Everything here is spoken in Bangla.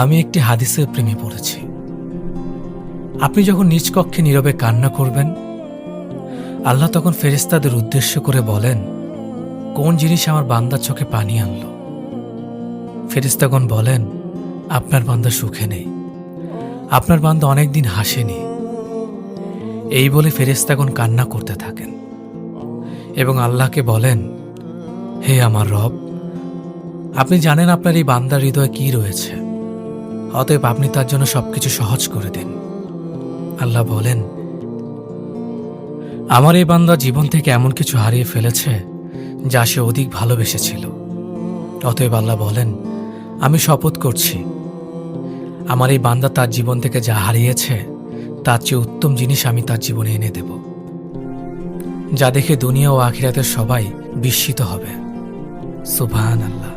আমি একটি হাদিসের প্রেমে পড়েছি। আপনি যখন নিজ কক্ষে নীরবে কান্না করবেন, আল্লাহ তখন ফেরেশতাদের উদ্দেশ্য করে বলেন, কোন জিনিস আমার বান্দার চোখে পানি আনলো? ফেরেশতাগণ বলেন, আপনার বান্দা সুখে নেই, আপনার বান্দা অনেকদিন হাসেনি। এই বলে ফেরেশতাগণ কান্না করতে থাকেন এবং আল্লাহকে বলেন, হে আমার রব, আপনি জানেন আপনার এই বান্দার হৃদয়ে কি রয়েছে, অতএব আপনি তার জন্য সবকিছু সহজ করে দিন। আল্লাহ বলেন, আমার এই বান্দা জীবন থেকে এমন কিছু হারিয়ে ফেলেছে যা সে অধিক ভালোবেসেছিল। অতএব আল্লাহ বলেন, আমি শপথ করছি, আমার এই বান্দা তার জীবন থেকে যা হারিয়েছে তার চেয়ে উত্তম জিনিস আমি তার জীবনে এনে দেব, যা দেখে দুনিয়া ও আখিরাতের সবাই বিস্মিত হবে। সুবহানাল্লাহ।